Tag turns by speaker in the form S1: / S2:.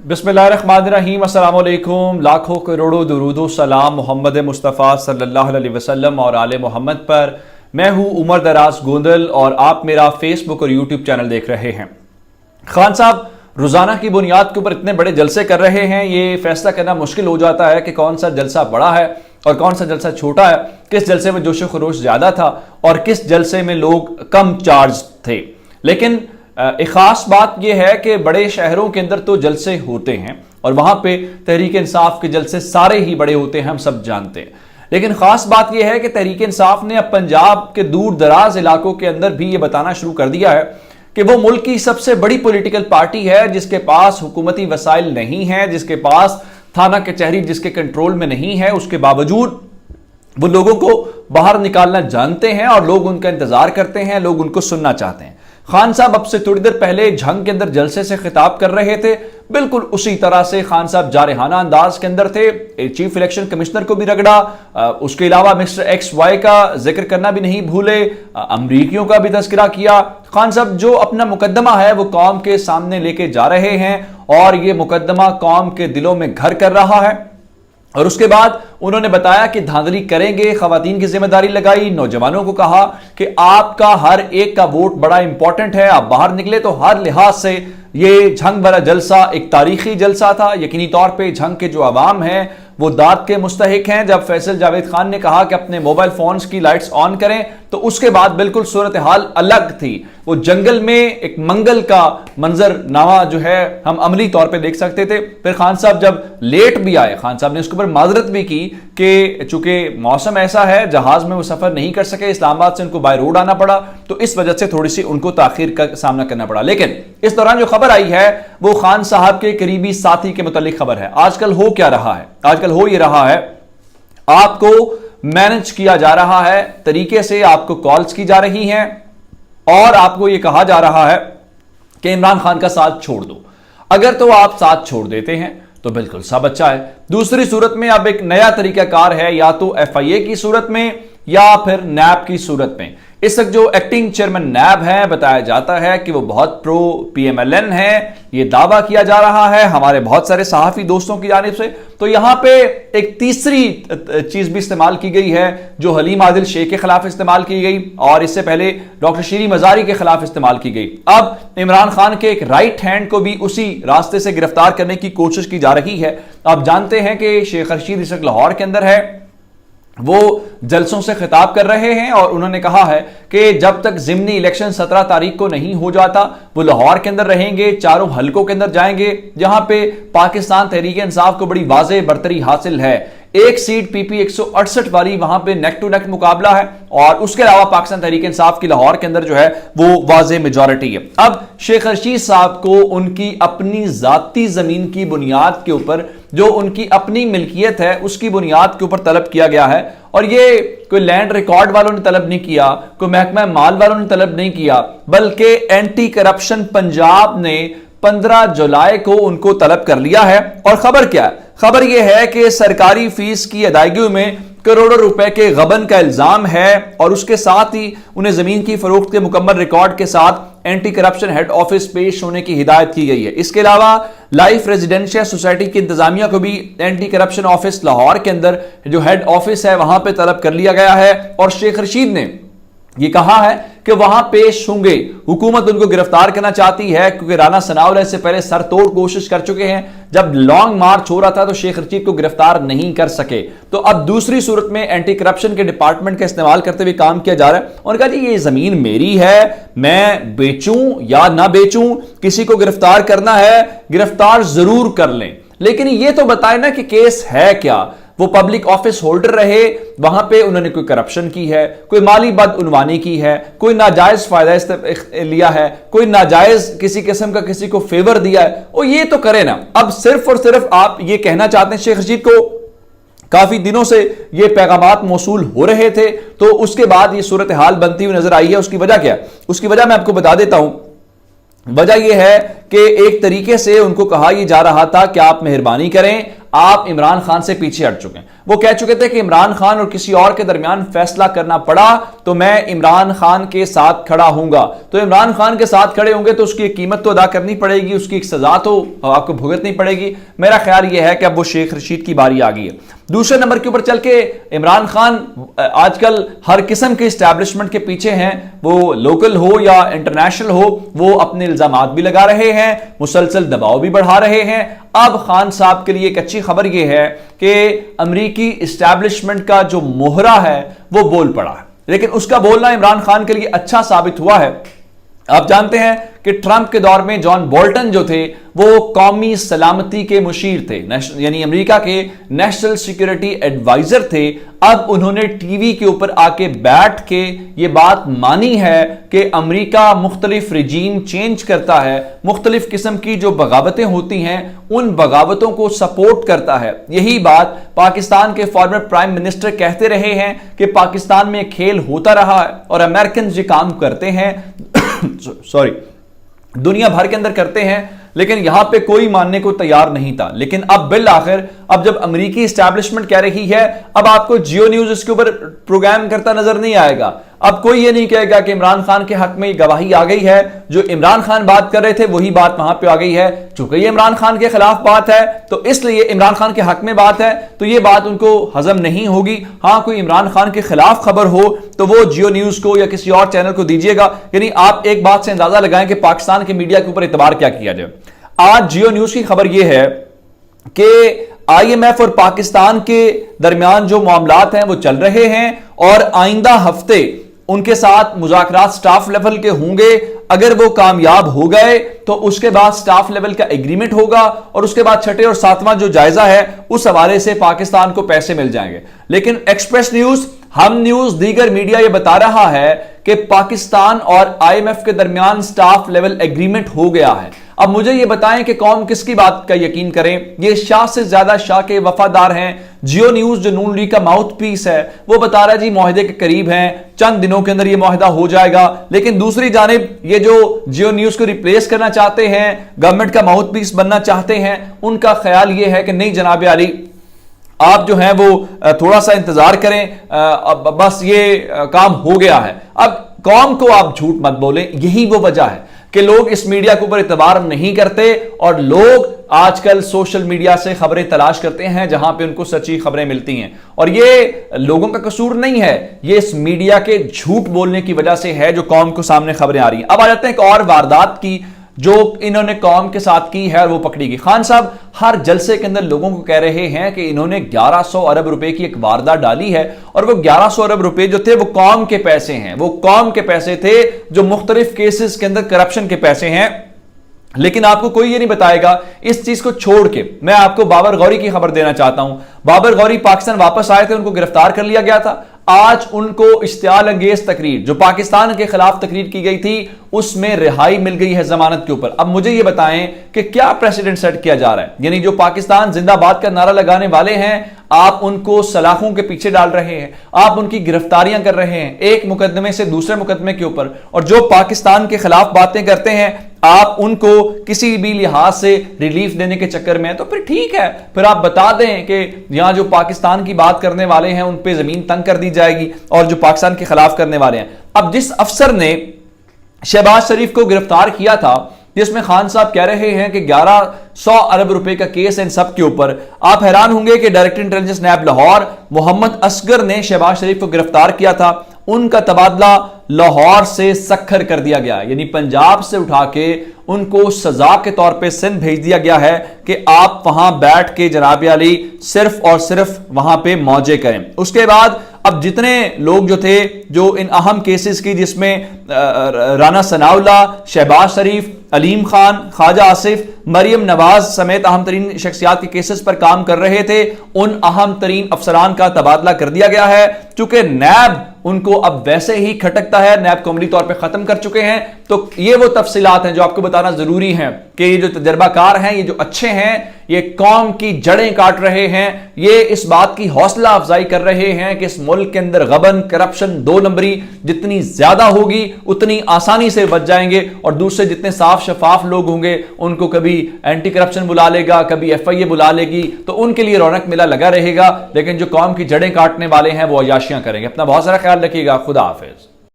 S1: बिस्मिल्लाहिर्रहमानिर्रहीम, अस्सलाम वालेकुम। लाखों करोड़ों दुरूदो सलाम मोहम्मद मुस्तफ़ा सल्लल्लाहु अलैहि वसल्लम और आले मोहम्मद पर। मैं हूँ उमर दराज गोंदल और आप मेरा फेसबुक और यूट्यूब चैनल देख रहे हैं। खान साहब रोज़ाना की बुनियाद के ऊपर इतने बड़े जलसे कर रहे हैं, ये फैसला करना मुश्किल हो जाता है कि कौन सा जलसा बड़ा है और कौन सा जलसा छोटा है, किस जलसे में जोश खरोश ज़्यादा था और किस जलसे में लोग कम चार्ज थे। लेकिन एक ख़ास बात यह है कि बड़े शहरों के अंदर तो जलसे होते हैं और वहाँ पे तहरीक इंसाफ के जलसे सारे ही बड़े होते हैं, हम सब जानते हैं। लेकिन ख़ास बात यह है कि तहरीक इंसाफ ने अब पंजाब के दूर दराज इलाकों के अंदर भी ये बताना शुरू कर दिया है कि वो मुल्क की सबसे बड़ी पॉलिटिकल पार्टी है जिसके पास हुकूमती वसाइल नहीं है, जिसके पास थाना कचहरी जिसके कंट्रोल में नहीं है, उसके बावजूद वो लोगों को बाहर निकालना जानते हैं और लोग उनका इंतजार करते हैं, लोग उनको सुनना चाहते हैं। खान साहब अब से थोड़ी देर पहले झंग के अंदर जलसे से खिताब कर रहे थे, बिल्कुल उसी तरह से खान साहब जारहाना अंदाज के अंदर थे। चीफ इलेक्शन कमिश्नर को भी रगड़ा, उसके अलावा मिस्टर XY का जिक्र करना भी नहीं भूले, अमरीकियों का भी तस्करा किया। खान साहब जो अपना मुकदमा है वो कौम के सामने लेके जा रहे हैं और ये मुकदमा कौम के दिलों में घर कर रहा है। और उसके बाद उन्होंने बताया कि धांधली करेंगे, खवातीन की जिम्मेदारी लगाई, नौजवानों को कहा कि आपका हर एक का वोट बड़ा इंपॉर्टेंट है, आप बाहर निकले तो हर लिहाज से ये झंग भरा जलसा एक तारीखी जलसा था। यकीनी तौर पे झंग के जो अवाम हैं वो दाद के मुस्तहिक हैं। जब फैसल जावेद खान ने कहा कि अपने मोबाइल फोन्स की लाइट्स ऑन करें तो उसके बाद बिल्कुल सूरत हाल अलग थी। वो जंगल में एक मंगल का मंजर नामा जो है हम अमली तौर पे देख सकते थे। फिर खान साहब जब लेट भी आए, खान साहब ने उसके ऊपर माजरत भी की कि चूंकि मौसम ऐसा है, जहाज में वो सफर नहीं कर सके, इस्लामाबाद से उनको बाय रोड आना पड़ा, तो इस वजह से थोड़ी सी उनको ताखीर का सामना करना पड़ा। लेकिन इस दौरान जो खबर आई है वो खान साहब के करीबी साथी के मुतालिक खबर है। आजकल हो क्या रहा है? आजकल हो ये रहा है, आपको मैनेज किया जा रहा है तरीके से, आपको कॉल्स की जा रही हैं और आपको यह कहा जा रहा है कि इमरान खान का साथ छोड़ दो। अगर तो आप साथ छोड़ देते हैं तो बिल्कुल सब अच्छा है। दूसरी सूरत में अब एक नया तरीकाकार है, या तो FIA की सूरत में या फिर नैब की सूरत में। इस वक्त जो एक्टिंग चेयरमैन नैब है, बताया जाता है कि वो बहुत प्रो PMLN है, ये दावा किया जा रहा है हमारे बहुत सारे सहाफी दोस्तों की जानिब से। तो यहां पे एक तीसरी चीज भी इस्तेमाल की गई है जो हलीम आदिल शेख के खिलाफ इस्तेमाल की गई और इससे पहले डॉक्टर शीरी मजारी के खिलाफ इस्तेमाल की गई। अब इमरान खान के एक राइट हैंड को भी उसी रास्ते से गिरफ्तार करने की कोशिश की जा रही है। आप जानते हैं कि शेख रशीद इस वक्त लाहौर के अंदर है, वो जलसों से खिताब कर रहे हैं और उन्होंने कहा है कि जब तक जिमनी इलेक्शन 17 तारीख को नहीं हो जाता वो लाहौर के अंदर रहेंगे, चारों हलकों के अंदर जाएंगे जहां पे पाकिस्तान तहरीक इंसाफ को बड़ी वाज़ेह बरतरी हासिल है। एक सीट PP 168 वाली वहां पे नेक टू नेक मुकाबला है और उसके अलावा पाकिस्तान तहरीक इंसाफ की लाहौर के अंदर जो है वो वाज़ेह मेजॉरिटी है। अब शेख रशीद साहब को उनकी अपनी जाती जमीन की बुनियाद के ऊपर, जो उनकी अपनी मिल्कियत है उसकी बुनियाद के ऊपर तलब किया गया है और ये कोई लैंड रिकॉर्ड वालों ने तलब नहीं किया, कोई महकमा माल वालों ने तलब नहीं किया, बल्कि एंटी करप्शन पंजाब ने 15 जुलाई को उनको तलब कर लिया है। और खबर क्या है? खबर यह है कि सरकारी फीस की अदायगी में करोड़ों रुपए के गबन का इल्जाम है और उसके साथ ही उन्हें जमीन की फरोख्त के मुकम्मल रिकॉर्ड के साथ एंटी करप्शन हेड ऑफिस पेश होने की हिदायत की गई है। इसके अलावा लाइफ रेजिडेंशियल सोसाइटी की इंतजामिया को भी एंटी करप्शन ऑफिस लाहौर के अंदर जो हेड ऑफिस है वहां पे तलब कर लिया गया है और शेख रशीद ने ये कहा है कि वहां पेश होंगे। हुकूमत उनको गिरफ्तार करना चाहती है क्योंकि राना सनाउल्लाह इससे पहले सरतोड़ कोशिश कर चुके हैं। जब लॉन्ग मार्च हो रहा था तो शेख रशीद को गिरफ्तार नहीं कर सके, तो अब दूसरी सूरत में एंटी करप्शन के डिपार्टमेंट का इस्तेमाल करते हुए काम किया जा रहा है। उन्होंने कहा जी ये जमीन मेरी है, मैं बेचूं या ना बेचूं, किसी को गिरफ्तार करना है गिरफ्तार जरूर कर लें, लेकिन ये तो बताए ना कि केस है क्या। वो पब्लिक ऑफिस होल्डर रहे, वहां पे उन्होंने कोई करप्शन की है, कोई माली बदउनवानी की है, कोई नाजायज फायदा लिया है, कोई नाजायज किसी किस्म का किसी को फेवर दिया है, और ये तो करे ना। अब सिर्फ और सिर्फ आप ये कहना चाहते हैं, शेख रशीद को काफी दिनों से ये पैगामात मौसूल हो रहे थे, तो उसके बाद ये सूरत हाल बनती हुई नजर आई है। उसकी वजह क्या है? उसकी वजह मैं आपको बता देता हूं। वजह यह है कि एक तरीके से उनको कहा यह जा रहा था कि आप मेहरबानी करें, آپ عمران خان سے پیچھے ہٹ چکے ہیں. وہ کہہ چکے تھے کہ عمران خان اور کسی اور کے درمیان فیصلہ کرنا پڑا تو میں عمران خان کے ساتھ کھڑا ہوں گا. تو عمران خان کے ساتھ کھڑے ہوں گے تو اس کی قیمت تو ادا کرنی پڑے گی, اس کی ایک سزا تو آپ کو بھگتنی پڑے گی. میرا خیال یہ ہے کہ اب وہ شیخ رشید کی باری آ گئی ہے. دوسرے نمبر کے اوپر چل کے عمران خان آج کل ہر قسم کے اسٹیبلشمنٹ کے پیچھے ہیں, وہ لوکل ہو یا انٹرنیشنل ہو, وہ اپنے الزامات بھی لگا رہے ہیں, مسلسل دباؤ بھی بڑھا رہے ہیں. اب خان صاحب کے لیے ایک اچھی خبر یہ ہے کہ امریکی اسٹیبلشمنٹ کا جو مہرہ ہے وہ بول پڑا ہے, لیکن اس کا بولنا عمران خان کے لیے اچھا ثابت ہوا ہے. آپ جانتے ہیں کہ ٹرمپ کے دور میں جان بولٹن جو تھے وہ قومی سلامتی کے مشیر تھے, یعنی امریکہ کے نیشنل سیکیورٹی ایڈوائزر تھے. اب انہوں نے ٹی وی کے اوپر آ کے بیٹھ کے یہ بات مانی ہے کہ امریکہ مختلف رجیم چینج کرتا ہے, مختلف قسم کی جو بغاوتیں ہوتی ہیں ان بغاوتوں کو سپورٹ کرتا ہے. یہی بات پاکستان کے فارمر پرائم منسٹر کہتے رہے ہیں کہ پاکستان میں کھیل ہوتا رہا ہے اور امریکنز یہ کام کرتے ہیں دنیا بھر کے اندر کرتے ہیں, لیکن یہاں پہ کوئی ماننے کو تیار نہیں تھا. لیکن اب بالآخر اب جب امریکی اسٹیبلشمنٹ کہہ رہی ہے, اب آپ کو جیو نیوز اس کے اوپر پروگرام کرتا نظر نہیں آئے گا. اب کوئی یہ نہیں کہے گا کہ عمران خان کے حق میں یہ گواہی آ گئی ہے, جو عمران خان بات کر رہے تھے وہی بات وہاں پہ آ گئی ہے. چونکہ یہ عمران خان کے خلاف بات ہے تو اس لیے عمران خان کے حق میں بات ہے, تو یہ بات ان کو ہضم نہیں ہوگی. ہاں کوئی عمران خان کے خلاف خبر ہو تو وہ جیو نیوز کو یا کسی اور چینل کو دیجیے گا. یعنی آپ ایک بات سے اندازہ لگائیں کہ پاکستان کے میڈیا کے اوپر اعتبار کیا کیا جائے. آج جیو نیوز کی خبر یہ ہے کہ آئی ایم ایف اور پاکستان کے درمیان جو معاملات ہیں وہ چل رہے ہیں اور آئندہ ہفتے ان کے ساتھ مذاکرات سٹاف لیول کے ہوں گے. اگر وہ کامیاب ہو گئے تو اس کے بعد سٹاف لیول کا ایگریمنٹ ہوگا اور اس کے بعد چھٹے اور ساتواں جو جائزہ ہے اس حوالے سے پاکستان کو پیسے مل جائیں گے. لیکن ایکسپریس نیوز, ہم نیوز, دیگر میڈیا یہ بتا رہا ہے کہ پاکستان اور آئی ایم ایف کے درمیان سٹاف لیول ایگریمنٹ ہو گیا ہے. اب مجھے یہ بتائیں کہ قوم کس کی بات کا یقین کریں. یہ شاہ سے زیادہ شاہ کے وفادار ہیں. جیو نیوز جو نون لیگ کا ماؤتھ پیس ہے وہ بتا رہا ہے جی معاہدے کے قریب ہیں, چند دنوں کے اندر یہ معاہدہ ہو جائے گا. لیکن دوسری جانب یہ جو جیو نیوز کو ریپلیس کرنا چاہتے ہیں, گورنمنٹ کا ماؤتھ پیس بننا چاہتے ہیں, ان کا خیال یہ ہے کہ نہیں جناب علی, آپ جو ہیں وہ تھوڑا سا انتظار کریں, بس یہ کام ہو گیا ہے. اب قوم کو آپ جھوٹ مت بولیں. یہی وہ وجہ ہے کہ لوگ اس میڈیا کے اوپر اعتبار نہیں کرتے اور لوگ آج کل سوشل میڈیا سے خبریں تلاش کرتے ہیں جہاں پہ ان کو سچی خبریں ملتی ہیں. اور یہ لوگوں کا قصور نہیں ہے, یہ اس میڈیا کے جھوٹ بولنے کی وجہ سے ہے جو قوم کو سامنے خبریں آ رہی ہیں. اب آ جاتے ہیں ایک اور واردات کی جو انہوں نے قوم کے ساتھ کی ہے اور وہ پکڑی گئی. خان صاحب ہر جلسے کے اندر لوگوں کو کہہ رہے ہیں کہ انہوں نے 1100 ارب روپے کی ایک واردات ڈالی ہے اور وہ 1100 ارب روپے جو تھے وہ قوم کے پیسے ہیں, وہ قوم کے پیسے تھے جو مختلف کیسز کے اندر کرپشن کے پیسے ہیں. لیکن آپ کو کوئی یہ نہیں بتائے گا. اس چیز کو چھوڑ کے میں آپ کو بابر غوری کی خبر دینا چاہتا ہوں. بابر غوری پاکستان واپس آئے تھے, ان کو گرفتار کر لیا گیا تھا. آج ان کو اشتعال انگیز تقریر جو پاکستان کے خلاف تقریر کی گئی تھی اس میں رہائی مل گئی ہے ضمانت کے اوپر. اب مجھے یہ بتائیں کہ کیا پریسیڈنٹ سیٹ کیا جا رہا ہے, یعنی جو پاکستان زندہ باد کا نعرہ لگانے والے ہیں آپ ان کو سلاخوں کے پیچھے ڈال رہے ہیں, آپ ان کی گرفتاریاں کر رہے ہیں ایک مقدمے سے دوسرے مقدمے کے اوپر, اور جو پاکستان کے خلاف باتیں کرتے ہیں آپ ان کو کسی بھی لحاظ سے ریلیف دینے کے چکر میں. تو پھر ٹھیک ہے, پھر آپ بتا دیں کہ یہاں جو پاکستان کی بات کرنے والے ہیں ان پہ زمین تنگ کر دی جائے گی اور جو پاکستان کے خلاف کرنے والے ہیں. اب جس افسر نے شہباز شریف کو گرفتار کیا تھا جس میں خان صاحب کہہ رہے ہیں کہ 1100 ارب روپے کا کیس ہے ان سب کے اوپر, آپ حیران ہوں گے کہ director intelligence NAB Lahore Muhammad Asghar نے شہباز شریف کو گرفتار کیا تھا. ان کا تبادلہ لاہور سے سکھر کر دیا گیا, یعنی پنجاب سے اٹھا کے ان کو سزا کے طور پہ سندھ بھیج دیا گیا ہے کہ آپ وہاں بیٹھ کے جناب علی صرف اور صرف وہاں پہ موجے کریں. اس کے بعد اب جتنے لوگ جو تھے جو ان اہم کیسز کی, جس میں رانا ثناء اللہ, شہباز شریف, علیم خان, خواجہ آصف, مریم نواز سمیت اہم ترین شخصیات کے کیسز پر کام کر رہے تھے, ان اہم ترین افسران کا تبادلہ کر دیا گیا ہے. چونکہ نیب ان کو اب ویسے ہی کھٹکتا ہے, نیب کو عملی طور پہ ختم کر چکے ہیں. تو یہ وہ تفصیلات ہیں جو آپ کو بتا बताना जरूरी है कि ये जो तजर्बा कार हैं, ये जो अच्छे हैं, ये कौम की जड़ें काट रहे हैं, ये इस बात की हौसला अफजाई कर रहे हैं कि इस मुल्क के अंदर गबन, करप्शन, 2 नंबरी जितनी ज्यादा होगी उतनी आसानी से बच जाएंगे, और दूसरे जितने साफ शफाफ लोग होंगे उनको कभी एंटी करप्शन बुला लेगा, कभी FIA बुला लेगी, तो उनके लिए रौनक मेला लगा रहेगा, लेकिन जो कौम की जड़ें काटने वाले हैं वो अयाशियां करेंगे। अपना बहुत सारा ख्याल रखिएगा। खुदा हाफिज।